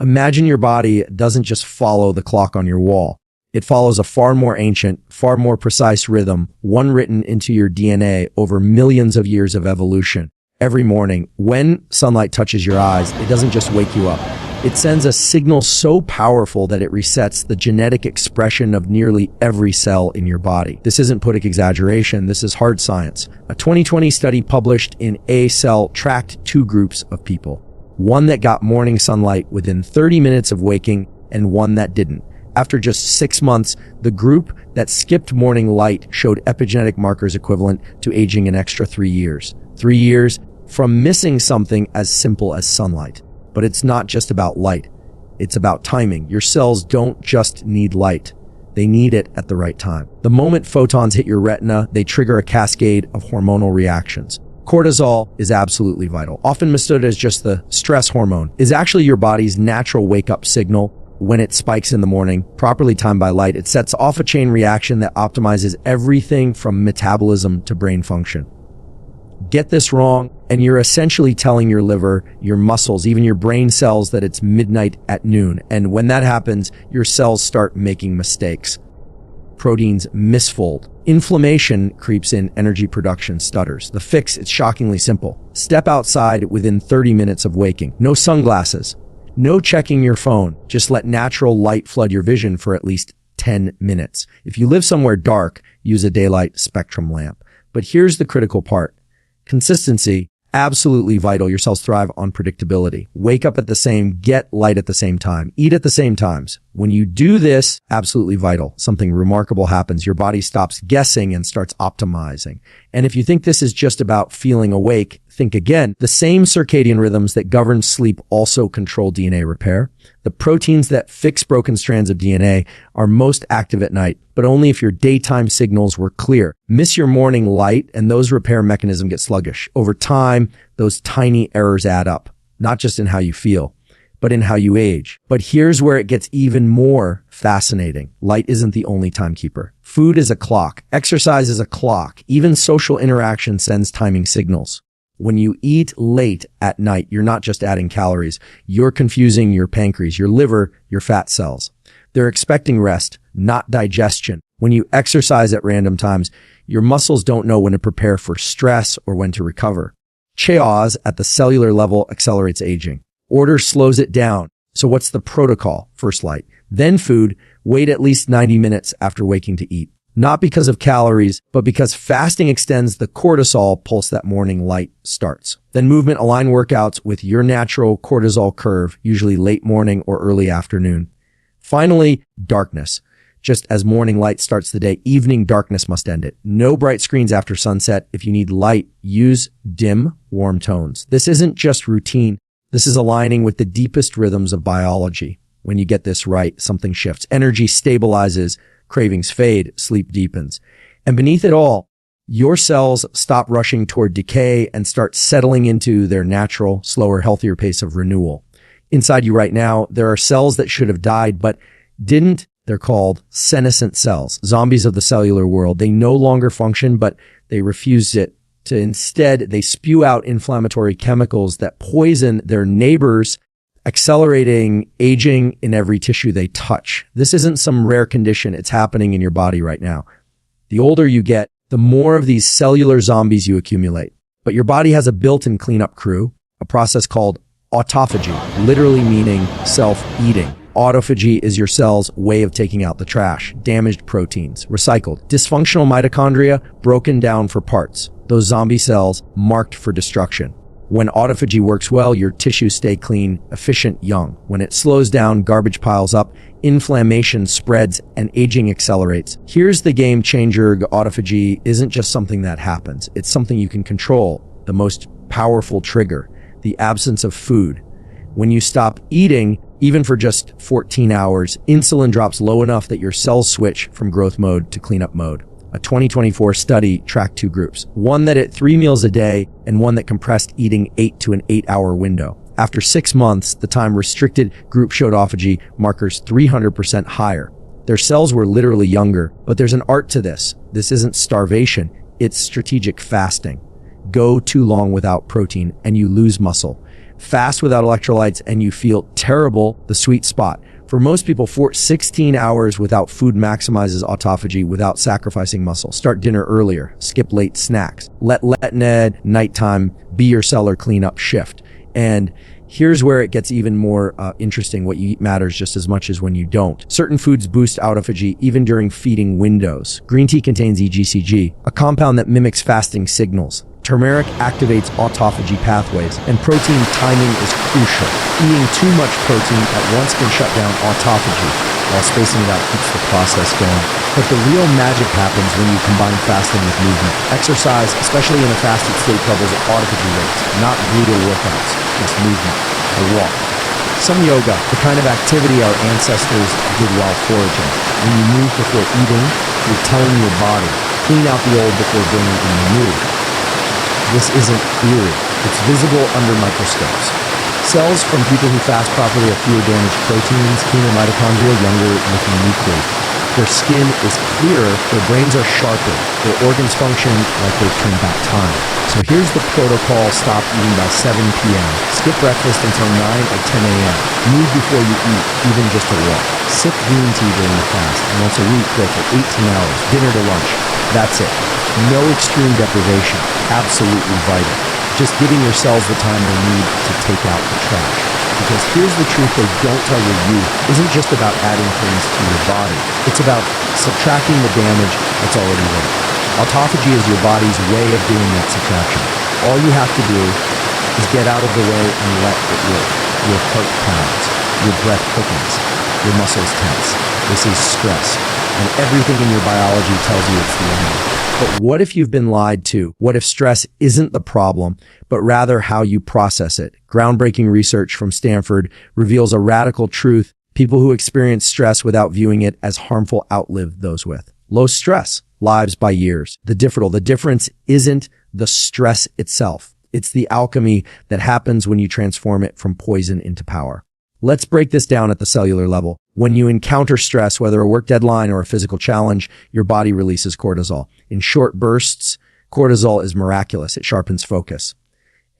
Imagine your body doesn't just follow the clock on your wall. It follows a far more ancient, far more precise rhythm, one written into your DNA over millions of years of evolution. Every morning, when sunlight touches your eyes, it doesn't just wake you up. It sends a signal so powerful that it resets the genetic expression of nearly every cell in your body. This isn't poetic exaggeration, this is hard science. A 2020 study published in A Cell tracked two groups of people. One that got morning sunlight within 30 minutes of waking and one that didn't. After just 6 months, the group that skipped morning light showed epigenetic markers equivalent to aging an extra 3 years. 3 years from missing something as simple as sunlight. But it's not just about light. It's about timing. Your cells don't just need light. They need it at the right time. The moment photons hit your retina, they trigger a cascade of hormonal reactions. Cortisol is absolutely vital. Often misunderstood as just the stress hormone, is actually your body's natural wake-up signal. When it spikes in the morning, properly timed by light, it sets off a chain reaction that optimizes everything from metabolism to brain function. Get this wrong, and you're essentially telling your liver, your muscles, even your brain cells that it's midnight at noon. And when that happens, your cells start making mistakes. Proteins misfold. Inflammation creeps in, energy production stutters. The fix is shockingly simple. Step outside within 30 minutes of waking. No sunglasses. No checking your phone. Just let natural light flood your vision for at least 10 minutes. If you live somewhere dark, use a daylight spectrum lamp. But here's the critical part. Consistency, absolutely vital. Your cells thrive on predictability. Wake up at the same, get light at the same time, eat at the same times. When you do this, absolutely vital. Something remarkable happens. Your body stops guessing and starts optimizing. And if you think this is just about feeling awake, think again. The same circadian rhythms that govern sleep also control DNA repair. The proteins that fix broken strands of DNA are most active at night, but only if your daytime signals were clear. Miss your morning light and those repair mechanisms get sluggish. Over time, those tiny errors add up, not just in how you feel, but in how you age. But here's where it gets even more fascinating. Light isn't the only timekeeper. Food is a clock. Exercise is a clock. Even social interaction sends timing signals. When you eat late at night, you're not just adding calories. You're confusing your pancreas, your liver, your fat cells. They're expecting rest, not digestion. When you exercise at random times, your muscles don't know when to prepare for stress or when to recover. Chaos at the cellular level accelerates aging. Order slows it down. So what's the protocol? First light, then food. Wait at least 90 minutes after waking to eat. Not because of calories, but because fasting extends the cortisol pulse that morning light starts. Then movement, align workouts with your natural cortisol curve, usually late morning or early afternoon. Finally, darkness. Just as morning light starts the day, evening darkness must end it. No bright screens after sunset. If you need light, use dim, warm tones. This isn't just routine. This is aligning with the deepest rhythms of biology. When you get this right, something shifts. Energy stabilizes. Cravings fade, sleep deepens. And beneath it all, your cells stop rushing toward decay and start settling into their natural, slower, healthier pace of renewal. Inside you right now, there are cells that should have died but didn't. They're called senescent cells, zombies of the cellular world. They no longer function, but they refuse it. Instead, they spew out inflammatory chemicals that poison their neighbors, accelerating aging in every tissue they touch. This isn't some rare condition. It's happening in your body right now. The older you get, the more of these cellular zombies you accumulate. But your body has a built-in cleanup crew, a process called autophagy, literally meaning self-eating. Autophagy is your cell's way of taking out the trash, damaged proteins, recycled, dysfunctional mitochondria broken down for parts, those zombie cells marked for destruction. When autophagy works well, your tissues stay clean, efficient, young. When it slows down, garbage piles up, inflammation spreads, and aging accelerates. Here's the game changer. Autophagy isn't just something that happens. It's something you can control. The most powerful trigger, the absence of food. When you stop eating, even for just 14 hours, insulin drops low enough that your cells switch from growth mode to cleanup mode. A 2024 study tracked two groups, one that ate 3 meals a day and one that compressed eating 8 to an 8-hour window. After 6 months, the time-restricted group showed autophagy markers 300% higher. Their cells were literally younger, but there's an art to this. This isn't starvation, it's strategic fasting. Go too long without protein and you lose muscle. Fast without electrolytes and you feel terrible, the sweet spot. For most people, 16 hours without food maximizes autophagy without sacrificing muscle. Start dinner earlier. Skip late snacks. Let nighttime be your cellular cleanup shift. And here's where it gets even more interesting. What you eat matters just as much as when you don't. Certain foods boost autophagy even during feeding windows. Green tea contains EGCG, a compound that mimics fasting signals. Turmeric activates autophagy pathways, and protein timing is crucial. Eating too much protein at once can shut down autophagy, while spacing it out keeps the process going. But the real magic happens when you combine fasting with movement. Exercise, especially in a fasted state, doubles autophagy rates, not brutal workouts, just movement, a walk. Some yoga, the kind of activity our ancestors did while foraging. When you move before eating, you're telling your body, clean out the old before bringing in the new. This isn't theory. It's visible under microscopes. Cells from people who fast properly have fewer damaged proteins, cleaner mitochondria, younger-looking nuclei. Their skin is clearer, their brains are sharper, their organs function like they've turned back time. So here's the protocol: stop eating by 7 p.m. Skip breakfast until 9 or 10 a.m. Move before you eat, even just a walk. Sip green tea during the fast, and once a week go for 18 hours, dinner to lunch. That's it. No extreme deprivation. Absolutely vital. Just giving your cells the time they need to take out the trash. Because here's the truth they don't tell your youth. Isn't just about adding things to your body. It's about subtracting the damage that's already there. Autophagy is your body's way of doing that subtraction. All you have to do is get out of the way and let it work. Your heart pounds, your breath quickens, your muscles tense. This is stress. And everything in your biology tells you it's the enemy. But what if you've been lied to? What if stress isn't the problem, but rather how you process it? Groundbreaking research from Stanford reveals a radical truth. People who experience stress without viewing it as harmful outlive those with low stress lives by years. The difference isn't the stress itself. It's the alchemy that happens when you transform it from poison into power. Let's break this down at the cellular level. When you encounter stress, whether a work deadline or a physical challenge, your body releases cortisol. In short bursts, cortisol is miraculous. It sharpens focus,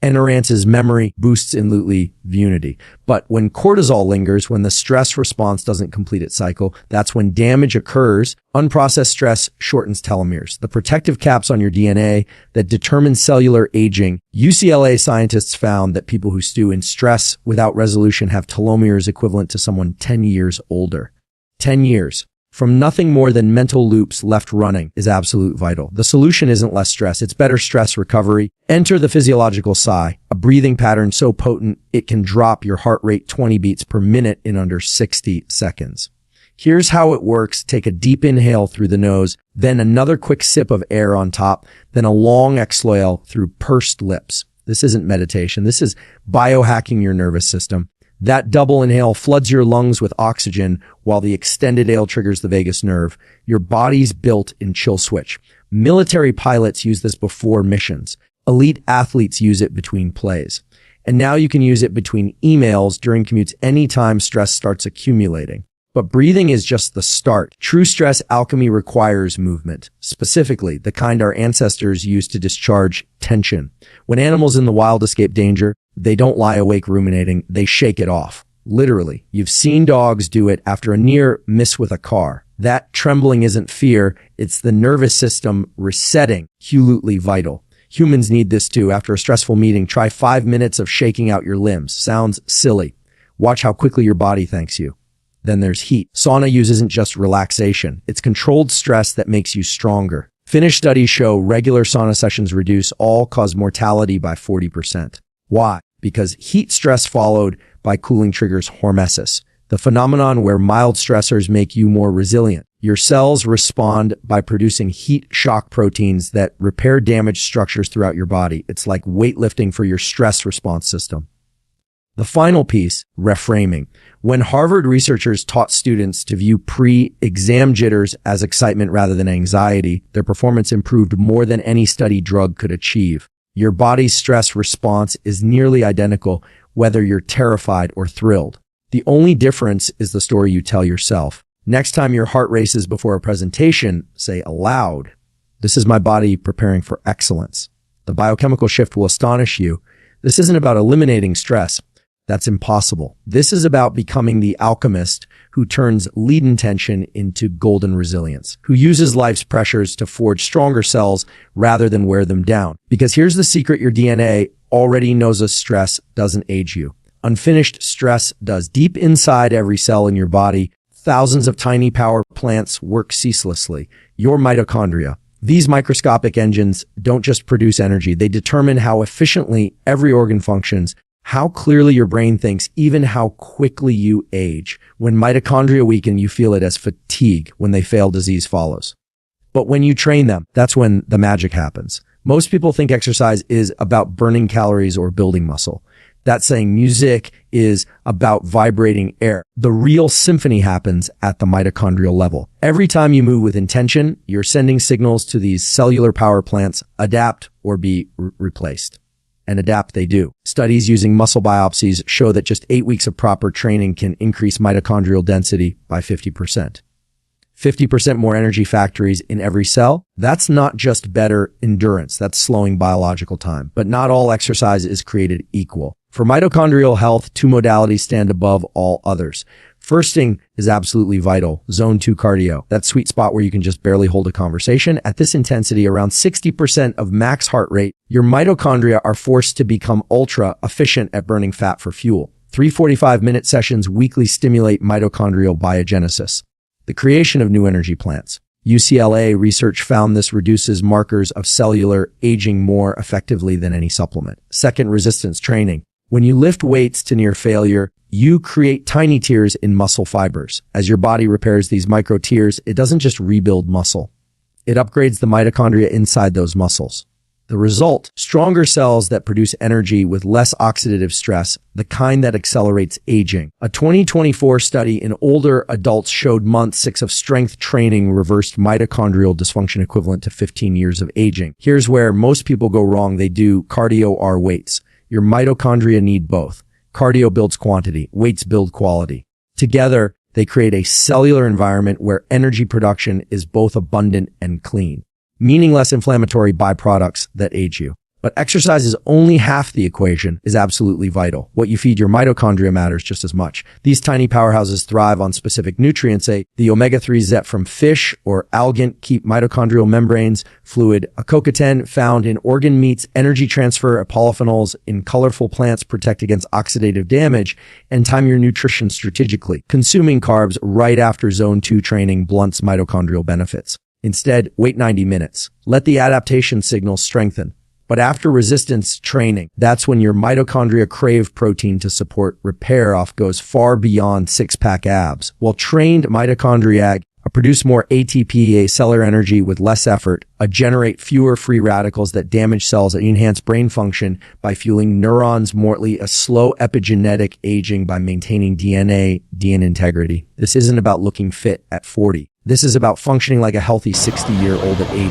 enhances memory, boosts unity. But when cortisol lingers, when the stress response doesn't complete its cycle, that's when damage occurs. Unprocessed stress shortens telomeres, the protective caps on your DNA that determine cellular aging. UCLA scientists found that people who stew in stress without resolution have telomeres equivalent to someone 10 years older. 10 years. From nothing more than mental loops left running is absolute vital. The solution isn't less stress, it's better stress recovery. Enter the physiological sigh, a breathing pattern so potent it can drop your heart rate 20 beats per minute in under 60 seconds. Here's how it works. Take a deep inhale through the nose, then another quick sip of air on top, then a long exhale through pursed lips. This isn't meditation. This is biohacking your nervous system. That double inhale floods your lungs with oxygen while the extended exhale triggers the vagus nerve. Your body's built in chill switch. Military pilots use this before missions. Elite athletes use it between plays. And now you can use it between emails, during commutes, anytime stress starts accumulating. But breathing is just the start. True stress alchemy requires movement, specifically the kind our ancestors used to discharge tension. When animals in the wild escape danger, they don't lie awake ruminating, they shake it off. Literally. You've seen dogs do it after a near miss with a car. That trembling isn't fear, it's the nervous system resetting. Hugely vital. Humans need this too. After a stressful meeting, try 5 minutes of shaking out your limbs. Sounds silly. Watch how quickly your body thanks you. Then there's heat. Sauna use isn't just relaxation. It's controlled stress that makes you stronger. Finnish studies show regular sauna sessions reduce all-cause mortality by 40%. Why? Because heat stress followed by cooling triggers hormesis, the phenomenon where mild stressors make you more resilient. Your cells respond by producing heat shock proteins that repair damaged structures throughout your body. It's like weightlifting for your stress response system. The final piece, reframing. When Harvard researchers taught students to view pre-exam jitters as excitement rather than anxiety, their performance improved more than any study drug could achieve. Your body's stress response is nearly identical, whether you're terrified or thrilled. The only difference is the story you tell yourself. Next time your heart races before a presentation, say aloud, "This is my body preparing for excellence." The biochemical shift will astonish you. This isn't about eliminating stress. That's impossible. This is about becoming the alchemist who turns leaden tension into golden resilience, who uses life's pressures to forge stronger cells rather than wear them down. Because here's the secret: your DNA already knows that stress doesn't age you. Unfinished stress does. Deep inside every cell in your body, thousands of tiny power plants work ceaselessly. Your mitochondria. These microscopic engines don't just produce energy, they determine how efficiently every organ functions, how clearly your brain thinks, even how quickly you age. When mitochondria weaken, you feel it as fatigue. When they fail, disease follows. But when you train them, that's when the magic happens. Most people think exercise is about burning calories or building muscle. That's saying music is about vibrating air. The real symphony happens at the mitochondrial level. Every time you move with intention, you're sending signals to these cellular power plants: adapt or be replaced. And adapt they do. Studies using muscle biopsies show that just 8 weeks of proper training can increase mitochondrial density by 50%. 50% more energy factories in every cell. That's not just better endurance, that's slowing biological time. But not all exercise is created equal. For mitochondrial health, two modalities stand above all others. Firsting is absolutely vital. Zone 2 cardio, that sweet spot where you can just barely hold a conversation. At this intensity, around 60% of max heart rate, your mitochondria are forced to become ultra efficient at burning fat for fuel. 3 45-minute sessions weekly stimulate mitochondrial biogenesis, the creation of new energy plants. UCLA research found this reduces markers of cellular aging more effectively than any supplement. Second, resistance training. When you lift weights to near failure, you create tiny tears in muscle fibers. As your body repairs these micro tears, it doesn't just rebuild muscle. It upgrades the mitochondria inside those muscles. The result: stronger cells that produce energy with less oxidative stress, the kind that accelerates aging. A 2024 study in older adults showed month 6 of strength training reversed mitochondrial dysfunction equivalent to 15 years of aging. Here's where most people go wrong. They do cardio or weights. Your mitochondria need both. Cardio builds quantity, weights build quality. Together, they create a cellular environment where energy production is both abundant and clean, meaning less inflammatory byproducts that age you. But exercise is only half the equation, is absolutely vital. What you feed your mitochondria matters just as much. These tiny powerhouses thrive on specific nutrients. The omega-3s that from fish or algae keep mitochondrial membranes fluid. A CoQ10 found in organ meats, energy transfer, polyphenols in colorful plants protect against oxidative damage, and time your nutrition strategically. Consuming carbs right after zone 2 training blunts mitochondrial benefits. Instead, wait 90 minutes. Let the adaptation signals strengthen. But after resistance training, that's when your mitochondria crave protein to support repair. Off goes far beyond six-pack abs. While trained mitochondria produce more ATP, cellular energy with less effort, generate fewer free radicals that damage cells, and enhance brain function by fueling neurons mortally, a slow epigenetic aging by maintaining DNA integrity. This isn't about looking fit at 40. This is about functioning like a healthy 60-year-old at 80.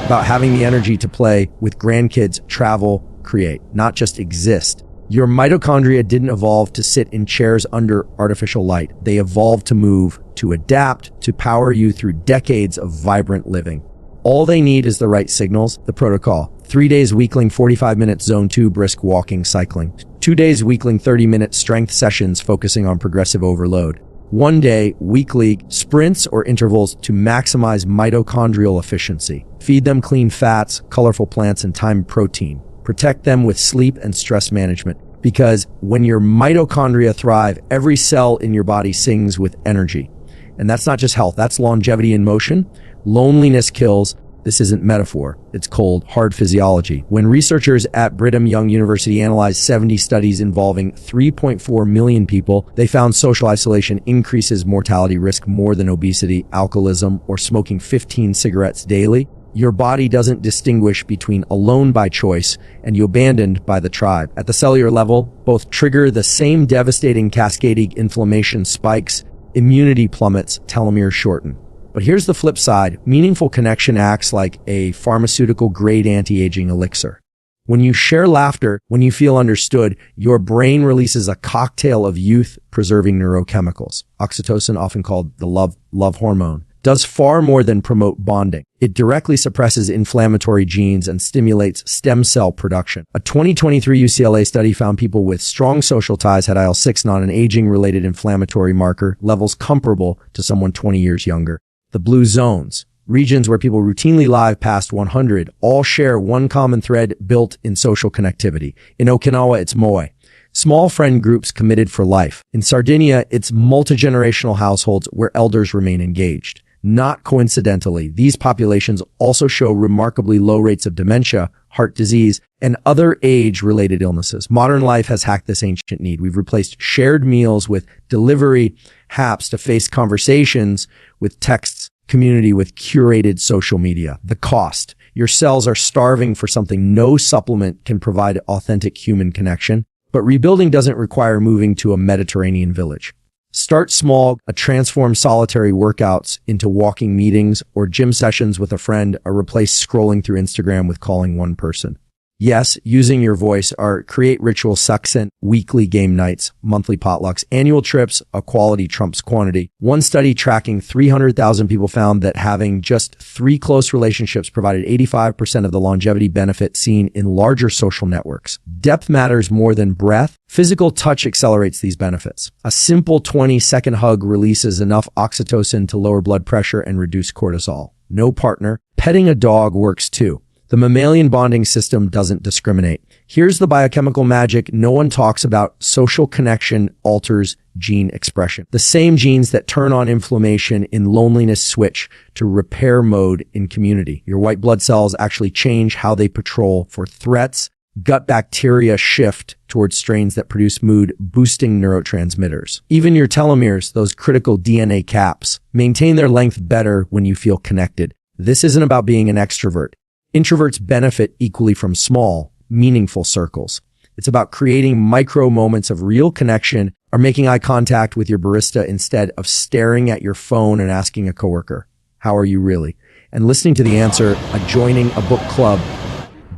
About having the energy to play with grandkids, travel, create, not just exist. Your mitochondria didn't evolve to sit in chairs under artificial light. They evolved to move, to adapt, to power you through decades of vibrant living. All they need is the right signals, the protocol. 3 days weekly, 45 minutes zone 2 brisk walking, cycling. 2 days weekly, 30-minute strength sessions focusing on progressive overload. 1 day weekly sprints or intervals to maximize mitochondrial efficiency. Feed them clean fats, colorful plants, and timed protein. Protect them with sleep and stress management. Because when your mitochondria thrive, every cell in your body sings with energy. And that's not just health, that's longevity in motion. Loneliness kills. This isn't metaphor. It's cold, hard physiology. When researchers at Brigham Young University analyzed 70 studies involving 3.4 million people, they found social isolation increases mortality risk more than obesity, alcoholism, or smoking 15 cigarettes daily. Your body doesn't distinguish between alone by choice and you abandoned by the tribe. At the cellular level, both trigger the same devastating cascading inflammation spikes, immunity plummets, telomeres shorten. But here's the flip side. Meaningful connection acts like a pharmaceutical-grade anti-aging elixir. When you share laughter, when you feel understood, your brain releases a cocktail of youth-preserving neurochemicals. Oxytocin, often called the love hormone, does far more than promote bonding. It directly suppresses inflammatory genes and stimulates stem cell production. A 2023 UCLA study found people with strong social ties had IL-6 not an aging-related inflammatory marker, levels comparable to someone 20 years younger. The blue zones, regions where people routinely live past 100, all share one common thread built in social connectivity. In Okinawa, it's moe. Small friend groups committed for life. In Sardinia, it's multi-generational households where elders remain engaged. Not coincidentally, these populations also show remarkably low rates of dementia, heart disease, and other age-related illnesses. Modern life has hacked this ancient need. We've replaced shared meals with delivery apps to face conversations with texts, community with curated social media. The cost. Your cells are starving for something no supplement can provide authentic human connection. But rebuilding doesn't require moving to a Mediterranean village. Start small, transform solitary workouts into walking meetings or gym sessions with a friend, or replace scrolling through Instagram with calling one person. Yes, using your voice, or create ritual succinct, weekly game nights, monthly potlucks, annual trips. A quality trumps quantity. One study tracking 300,000 people found that having just 3 close relationships provided 85% of the longevity benefit seen in larger social networks. Depth matters more than breadth. Physical touch accelerates these benefits. A simple 20-second hug releases enough oxytocin to lower blood pressure and reduce cortisol. No partner. Petting a dog works too. The mammalian bonding system doesn't discriminate. Here's the biochemical magic no one talks about. Social connection alters gene expression. The same genes that turn on inflammation in loneliness switch to repair mode in community. Your white blood cells actually change how they patrol for threats. Gut bacteria shift towards strains that produce mood-boosting neurotransmitters. Even your telomeres, those critical DNA caps, maintain their length better when you feel connected. This isn't about being an extrovert. Introverts benefit equally from small, meaningful circles. It's about creating micro moments of real connection, or making eye contact with your barista instead of staring at your phone and asking a coworker, "How are you really?" And listening to the answer. Joining a book club,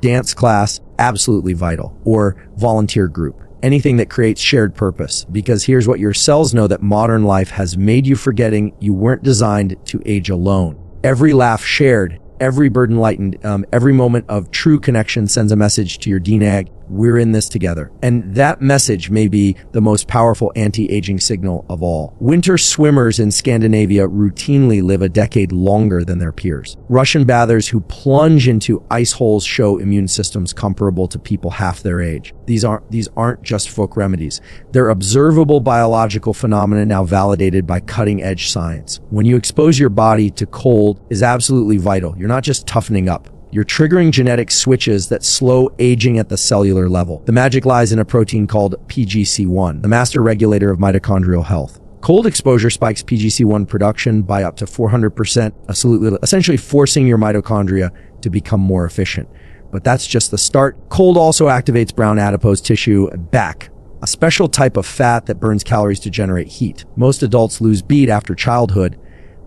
dance class, absolutely vital. Or volunteer group. Anything that creates shared purpose. Because here's what your cells know that modern life has made you forgetting: you weren't designed to age alone. Every laugh shared, every burden lightened, every moment of true connection sends a message to your DNA. We're in this together. And that message may be the most powerful anti-aging signal of all. Winter swimmers in Scandinavia routinely live a decade longer than their peers. Russian bathers who plunge into ice holes show immune systems comparable to people half their age. These aren't just folk remedies. They're observable biological phenomena now validated by cutting-edge science. When you expose your body to cold is absolutely vital. You're not just toughening up. You're triggering genetic switches that slow aging at the cellular level. The magic lies in a protein called PGC1, the master regulator of mitochondrial health. Cold exposure spikes PGC1 production by up to 400%, essentially forcing your mitochondria to become more efficient. But that's just the start. Cold also activates brown adipose tissue back, a special type of fat that burns calories to generate heat. Most adults lose beat after childhood,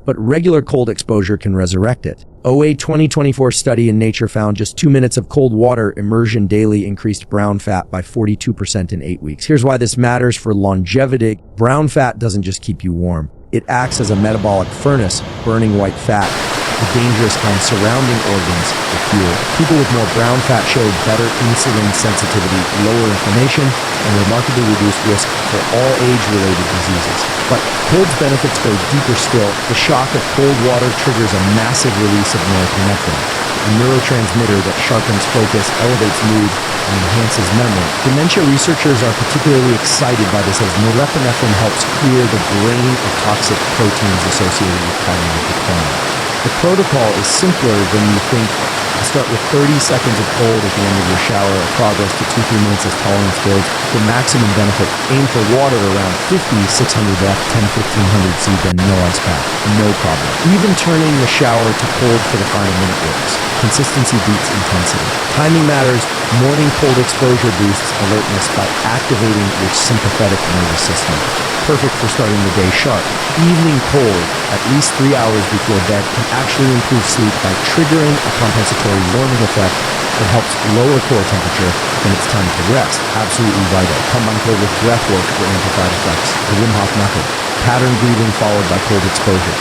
but regular cold exposure can resurrect it. A 2024 study in Nature found just 2 minutes of cold water immersion daily increased brown fat by 42% in 8 weeks. Here's why this matters for longevity. Brown fat doesn't just keep you warm. It acts as a metabolic furnace, burning white fat, the dangerous kind surrounding organs for fuel. People with more brown fat showed better insulin sensitivity, lower inflammation, and remarkably reduced risk for all age-related diseases. But cold's benefits go deeper still. The shock of cold water triggers a massive release of norepinephrine, a neurotransmitter that sharpens focus, elevates mood, and enhances memory. Dementia researchers are particularly excited by this, as norepinephrine helps clear the brain of toxic proteins associated with cognitive decline. The protocol is simpler than you think. Start with 30 seconds of cold at the end of your shower, progress to 2-3 minutes as tolerance builds. For maximum benefit, aim for water around 50-600 F, 10-1500 C, then no ice bath. No problem. Even turning the shower to cold for the final minute works. Consistency beats intensity. Timing matters. Morning cold exposure boosts alertness by activating your sympathetic nervous system. Perfect for starting the day sharp. Evening cold, at least 3 hours before bed, can actually improve sleep by triggering a compensatory warming effect that helps lower core temperature when it's time to rest. Absolutely vital. Combine cold with breath work for amplified effects. The Wim Hof method. Pattern breathing followed by cold exposure.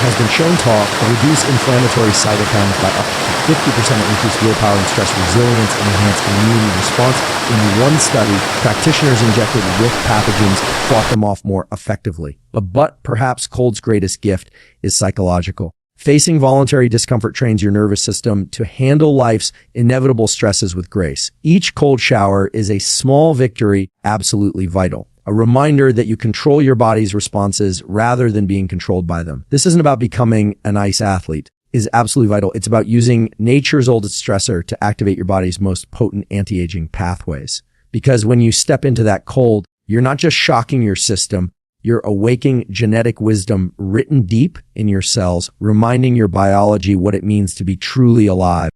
has been shown to reduce inflammatory cytokines by up to 50%, increase willpower and stress resilience, and enhance immune response. In one study, practitioners injected with pathogens fought them off more effectively. But perhaps cold's greatest gift is psychological. Facing voluntary discomfort trains your nervous system to handle life's inevitable stresses with grace. Each cold shower is a small victory, absolutely vital. A reminder that you control your body's responses rather than being controlled by them. This isn't about becoming an ice athlete. Is absolutely vital. It's about using nature's oldest stressor to activate your body's most potent anti-aging pathways. Because when you step into that cold, you're not just shocking your system, you're awaking genetic wisdom written deep in your cells, reminding your biology what it means to be truly alive.